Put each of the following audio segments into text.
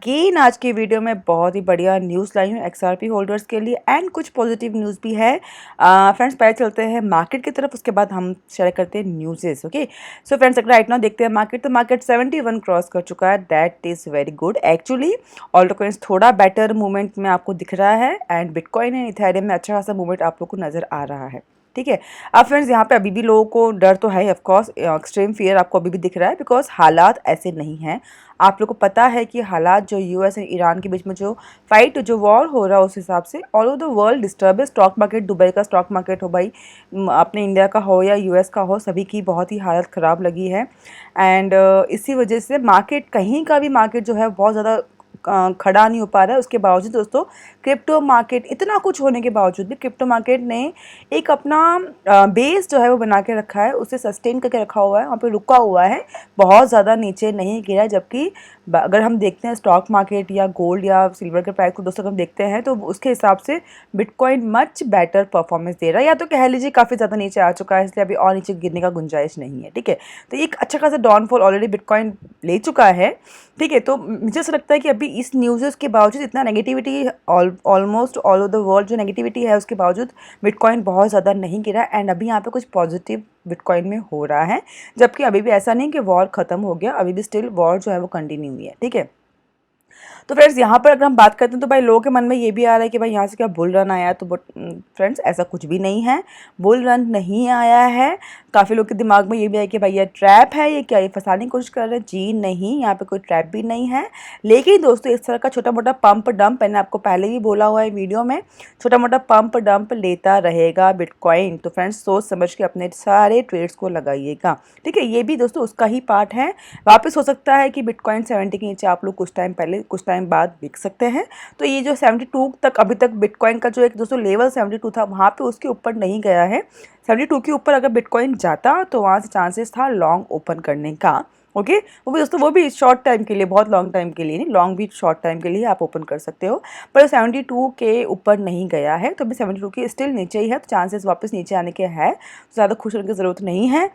Again आज की video में बहुत ही बढ़िया न्यूज़ लाई हूँ एक्सआरपी होल्डर्स के लिए एंड कुछ पॉजिटिव न्यूज़ भी है। फ्रेंड्स पहले चलते हैं मार्केट की तरफ, उसके बाद हम शेयर करते हैं न्यूज़ेस। ओके सो फ्रेंड्स अगर राइट नाउ देखते हैं मार्केट, तो मार्केट 71 क्रॉस कर चुका है। That is very good actually. Alto coins थोड़ा बेटर मूवमेंट में आपको दिख रहा है एंड बिटकॉइन एंड इथेरियम में अच्छा खासा मूवमेंट आप लोग को नज़र आ रहा है। ठीक है, अब फ्रेंड्स यहाँ पे अभी भी लोगों को डर तो है, ऑफ कोर्स एक्सट्रीम फियर आपको अभी भी दिख रहा है बिकॉज हालात ऐसे नहीं हैं। आप लोग को पता है कि हालात जो यूएस एंड ईरान के बीच में जो फाइट जो वॉर हो रहा है उस हिसाब से all over the world disturb है। स्टॉक मार्केट, दुबई का स्टॉक मार्केट हो भाई, अपने इंडिया का हो या यूएस का हो, सभी की बहुत ही हालत ख़राब लगी है। एंड इसी वजह से मार्केट, कहीं का भी मार्केट जो है बहुत ज़्यादा खड़ा नहीं हो पा रहा है। उसके बावजूद दोस्तों क्रिप्टो मार्केट, इतना कुछ होने के बावजूद भी क्रिप्टो मार्केट ने एक अपना बेस जो है वो बना के रखा है, उसे सस्टेन करके रखा हुआ है, वहाँ पे रुका हुआ है, बहुत ज़्यादा नीचे नहीं गिरा है। जबकि अगर हम देखते हैं स्टॉक मार्केट या गोल्ड या सिल्वर के प्राइस को दोस्तों हम देखते हैं तो उसके हिसाब से बिटकॉइन मच बेटर परफॉर्मेंस दे रहा है, या तो कह लीजिए काफ़ी ज़्यादा नीचे आ चुका है, इसलिए अभी और नीचे गिरने का गुंजाइश नहीं है। ठीक है, तो एक अच्छा खासा डाउनफॉल ऑलरेडी बिटकॉइन ले चुका है। ठीक है, तो मुझे ऐसा लगता है कि अभी इस न्यूज़ के बावजूद, इतना negativity almost all over the world जो नेगेटिविटी है उसके बावजूद बिटकॉइन बहुत ज़्यादा नहीं गिरा एंड अभी यहाँ पे कुछ पॉजिटिव बिटकॉइन में हो रहा है। जबकि अभी भी ऐसा नहीं कि वॉर ख़त्म हो गया, अभी भी स्टिल वॉर जो है वो कंटिन्यू हुई है। ठीक है, तो फ्रेंड्स यहाँ पर अगर हम बात करते हैं तो भाई लोगों के मन में ये भी आ रहा है कि भाई यहाँ से क्या बुल रन आया है, तो फ्रेंड्स ऐसा कुछ भी नहीं है, बुल रन नहीं आया है। काफ़ी लोग के दिमाग में ये भी है कि भाई ये ट्रैप है, ये क्या, ये फंसाने की कोशिश कर रहे हैं। जी नहीं, यहाँ पे कोई ट्रैप भी नहीं है। लेकिन दोस्तों इस तरह का छोटा मोटा पंप डंप, मैंने आपको पहले भी बोला हुआ है वीडियो में, छोटा मोटा पंप डंप लेता रहेगा बिटकॉइन। तो फ्रेंड्स सोच समझ के अपने सारे ट्रेड्स को लगाइएगा। ठीक है, ये भी दोस्तों उसका ही पार्ट है। वापस हो सकता है कि बिटकॉइन 70 के नीचे आप लोग कुछ टाइम पहले, कुछ टाइम बाद बिक सकते हैं। तो ये जो 72 तक अभी तक बिटकॉइन का जो एक दोस्तों लेवल 72 था, वहाँ पे उसके ऊपर नहीं गया है। 72 के ऊपर अगर बिटकॉइन जाता तो वहाँ से चांसेस था लॉन्ग ओपन करने का। ओके, वो भी दोस्तों, वो भी शॉर्ट टाइम के लिए, बहुत लॉन्ग टाइम के लिए नहीं, लॉन्ग भी शॉर्ट टाइम के लिए आप ओपन कर सकते हो। पर 72 के ऊपर नहीं गया है, तो अभी 72 के स्टिल नीचे ही है, तो चांसेस वापस नीचे आने के है। ज़्यादा खुश होने की ज़रूरत नहीं है,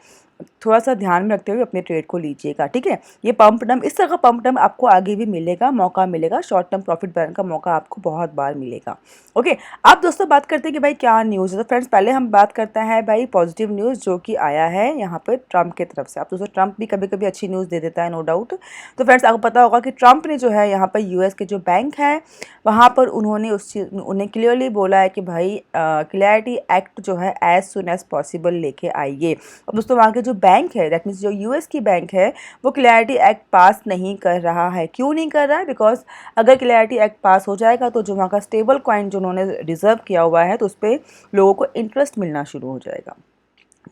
थोड़ा सा ध्यान में रखते हुए अपने ट्रेड को लीजिएगा। ठीक है, ये पंप डंप, इस तरह का पंप डंप आपको आगे भी मिलेगा, मौका मिलेगा, शॉर्ट टर्म प्रॉफिट बनाने का मौका आपको बहुत बार मिलेगा। ओके, अब दोस्तों बात करते हैं कि भाई क्या न्यूज़ है। तो फ्रेंड्स पहले हम बात करते हैं भाई पॉजिटिव न्यूज़ जो कि आया है यहाँ पर ट्रंप की तरफ से। आप दोस्तों ट्रंप भी कभी कभी अच्छी न्यूज़ दे देता है, नो डाउट। तो फ्रेंड्स आपको पता होगा कि ट्रंप ने जो है यहाँ पर यूएस के जो बैंक है वहाँ पर उन्होंने उन्हें क्लियरली बोला है कि भाई क्लैरिटी एक्ट जो है एज सुन एज पॉसिबल लेके आइए। अब दोस्तों वहाँ के जो बैंक है, दैट मीन्स जो यूएस की बैंक है, वो क्लैरिटी एक्ट पास नहीं कर रहा है। क्यों नहीं कर रहा है? बिकॉज अगर क्लैरिटी एक्ट पास हो जाएगा तो जो वहाँ का स्टेबल कॉइन जो उन्होंने रिजर्व किया हुआ है तो उस पर लोगों को इंटरेस्ट मिलना शुरू हो जाएगा।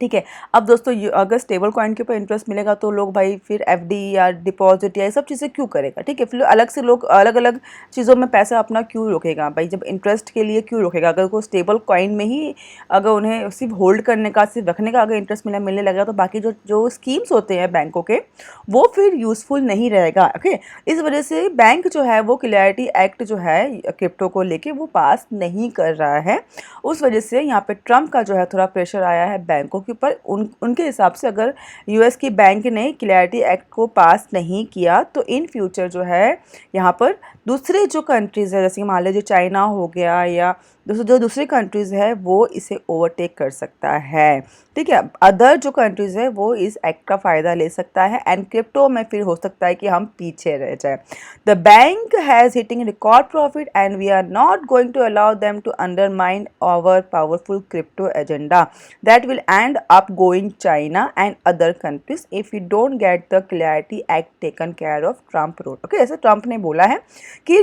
ठीक है, अब दोस्तों अगर स्टेबल कॉइन के ऊपर इंटरेस्ट मिलेगा तो लोग भाई फिर एफडी या डिपॉजिट या ये सब चीज़ें क्यों करेगा। ठीक है, फिर अलग से लोग अलग अलग चीज़ों में पैसा अपना क्यों रोकेगा भाई, जब इंटरेस्ट के लिए क्यों रोकेगा। अगर कोई स्टेबल कॉइन में ही अगर उन्हें सिर्फ होल्ड करने का, सिर्फ रखने का अगर इंटरेस्ट मिलने लगेगा तो बाकी जो जो स्कीम्स होते हैं बैंकों के, वो फिर यूज़फुल नहीं रहेगा। ओके, इस वजह से बैंक जो है वो क्लैरिटी एक्ट जो है क्रिप्टो को लेके वो पास नहीं कर रहा है। उस वजह से यहाँ पे ट्रंप का जो है थोड़ा प्रेशर आया है बैंकों के ऊपर। उनके हिसाब से अगर यूएस की बैंक ने क्लैरिटी एक्ट को पास नहीं किया तो इन फ्यूचर जो है यहाँ पर दूसरे जो कंट्रीज़ है, जैसे मान लीजिए चाइना हो गया या जो दूसरी कंट्रीज़ है, वो इसे ओवरटेक कर सकता है। ठीक है, अदर जो कंट्रीज़ है वो इस एक्ट का फ़ायदा ले सकता है एंड क्रिप्टो में फिर हो सकता है कि हम पीछे रह जाए। The bank has hitting record profit and we are not going to allow them to undermine our powerful crypto agenda that will end up going China and other countries if we don't get the clarity act taken care of Trump road। Okay, ऐसे Trump ने बोला है कि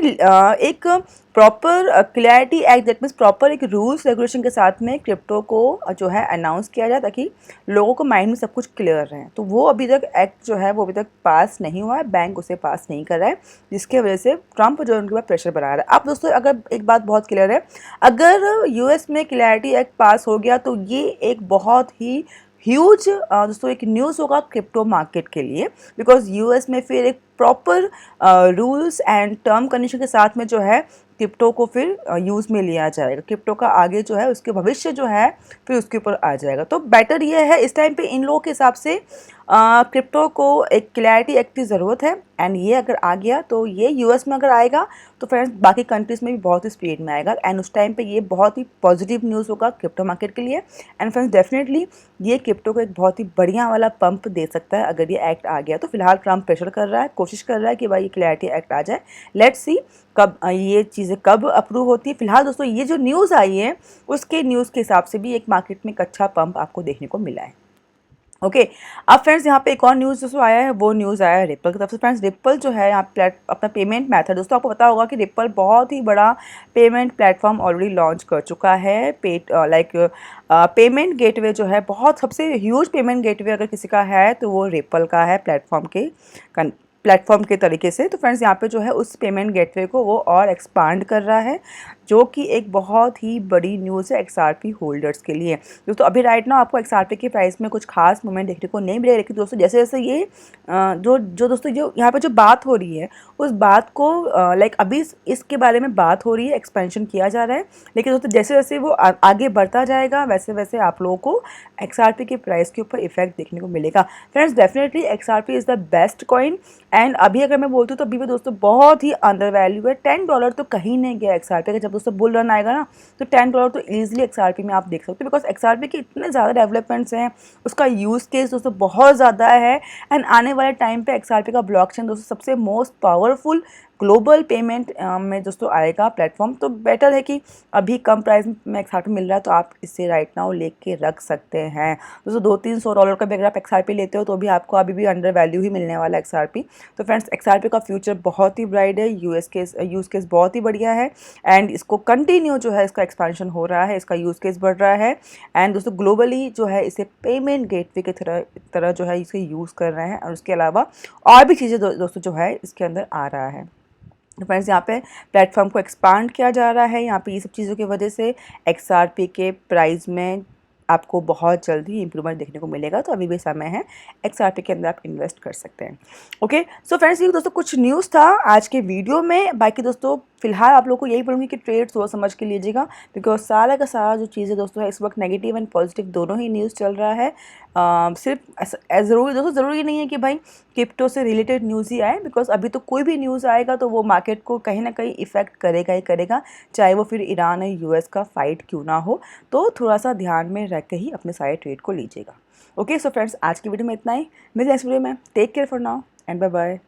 एक proper clarity act, that means proper एक rules regulation के साथ में क्रिप्टो को जो है अनाउंस किया जाए ताकि लोगों को माइंड में सब कुछ क्लियर रहे। तो वो अभी तक एक्ट जो है वो अभी तक पास नहीं हुआ है, बैंक उसे पास नहीं कर रहा है, जिसके वजह से ट्रंप जो है उनके ऊपर प्रेशर बना रहा है। अब दोस्तों अगर एक बात बहुत क्लियर है, अगर यूएस में क्लैरिटी एक्ट पास हो गया तो ये एक बहुत ही ह्यूज दोस्तों एक न्यूज़ होगा क्रिप्टो मार्केट के लिए, बिकॉज यूएस में फिर एक proper rules and term condition के साथ में जो है क्रिप्टो को फिर यूज़ में लिया जाएगा, क्रिप्टो का आगे जो है उसके भविष्य जो है फिर उसके ऊपर आ जाएगा। तो बेटर ये है इस टाइम पे इन लोगों के हिसाब से क्रिप्टो को एक क्लैरिटी एक्ट की ज़रूरत है, एंड ये अगर आ गया तो ये यूएस में अगर आएगा तो फ्रेंड्स बाकी कंट्रीज़ में भी बहुत ही स्पीड में आएगा, एंड उस टाइम पे ये बहुत ही पॉजिटिव न्यूज़ होगा क्रिप्टो मार्केट के लिए। एंड फ्रेंड्स डेफिनेटली ये क्रिप्टो को एक बहुत ही बढ़िया वाला पंप दे सकता है अगर ये एक्ट आ गया तो। फिलहाल ट्रम्प प्रेशर कर रहा है, कोशिश कर रहा है कि भाई ये क्लैरिटी एक्ट आ जाए। लेट्स सी कब ये चीज़ें कब अप्रूव होती है। फिलहाल दोस्तों ये जो न्यूज़ आई है उसके न्यूज़ के हिसाब से भी एक मार्केट में एक अच्छा पंप आपको देखने को मिला है। ओके अब फ्रेंड्स यहाँ पे एक और न्यूज़ दोस्तों आया है, वो न्यूज़ आया है रिप्पल की तरफ से। फ्रेंड्स रिप्पल जो है यहाँ अपना पेमेंट मेथड, दोस्तों आपको पता होगा कि रिप्पल बहुत ही बड़ा पेमेंट प्लेटफॉर्म ऑलरेडी लॉन्च कर चुका है। पेमेंट गेटवे जो है, बहुत सबसे ह्यूज पेमेंट गेटवे अगर किसी का है तो वो रिप्पल का है प्लेटफॉर्म के तरीके से। तो फ्रेंड्स यहाँ पे जो है उस पेमेंट गेटवे को वो और एक्सपांड कर रहा है, जो कि एक बहुत ही बड़ी न्यूज़ है XRP होल्डर्स के लिए। दोस्तों अभी राइट ना आपको XRP के प्राइस में कुछ खास मूवमेंट देखने को नहीं मिलेगा, लेकिन दोस्तों जैसे जैसे ये दोस्तों जो यहाँ पे जो बात हो रही है उस बात को अभी इसके बारे में बात हो रही है, एक्सपेंशन किया जा रहा है, लेकिन दोस्तों जैसे जैसे वो आगे बढ़ता जाएगा वैसे वैसे आप लोगों को XRP के प्राइस के ऊपर इफेक्ट देखने को मिलेगा। Friends definitely XRP is the best coin, and अभी अगर मैं बोलती हूँ तो अभी भी दोस्तों बहुत ही अंडर वैल्यू है। $10 तो कहीं नहीं गया XRP का। जब दोस्तों बुल रन आएगा ना तो $10 तो ईजिली XRP में आप देख सकते हो, बिकॉज XRP के इतने ज़्यादा डेवलपमेंट्स हैं, उसका यूज़ केस दोस्तों बहुत ज़्यादा है, एंड आने वाले टाइम पे XRP का ब्लॉकचेन दोस्तों सबसे मोस्ट पावरफुल ग्लोबल पेमेंट में दोस्तों आएगा प्लेटफॉर्म। तो बेटर है कि अभी कम प्राइस में XRP मिल रहा है तो आप इससे राइट नाउ लेके रख सकते हैं। दोस्तों $200-300 का भी अगर आप XRP लेते हो तो भी आपको अभी भी अंडर वैल्यू ही मिलने वाला है XRP। तो फ्रेंड्स XRP का फ्यूचर बहुत ही ब्राइट है, यूज़ केस बहुत ही बढ़िया है, एंड इसको कंटिन्यू जो है इसका एक्सपेंशन हो रहा है, इसका यूज़ केस बढ़ रहा है, एंड दोस्तों ग्लोबली जो है इसे पेमेंट गेटवे की तरह जो है इसे यूज़ कर रहे हैं, और उसके अलावा और भी चीज़ें दोस्तों जो है इसके अंदर आ रहा है। फ्रेंड्स यहाँ पे प्लेटफॉर्म को एक्सपांड किया जा रहा है, यहाँ पे ये सब चीज़ों की वजह से XRP के प्राइस में आपको बहुत जल्दी इंप्रूवमेंट देखने को मिलेगा। तो अभी भी समय है, XRP के अंदर आप इन्वेस्ट कर सकते हैं। ओके सो फ्रेंड्स ये दोस्तों कुछ न्यूज़ था आज के वीडियो में। बाकी दोस्तों फिलहाल आप लोगों को यही बोलूँगी कि ट्रेड सोच समझ के लीजिएगा, बिकॉज सारा का सारा जो चीज़ें दोस्तों है इस वक्त नेगेटिव एंड पॉजिटिव दोनों ही न्यूज़ चल रहा है। सिर्फ ज़रूरी दोस्तों ज़रूरी नहीं है कि भाई क्रिप्टो से रिलेटेड न्यूज़ ही आए, बिकॉज अभी तो कोई भी न्यूज़ आएगा तो वो मार्केट को कहीं ना कहीं इफेक्ट करेगा ही करेगा, चाहे वो फिर ईरान और US का फाइट क्यों ना हो। तो थोड़ा सा ध्यान में रख के ही अपने सारे ट्रेड को लीजिएगा। ओके सो फ्रेंड्स आज की वीडियो में इतना ही, मिलते हैं नेक्स्ट वीडियो में। Take care for now and bye bye.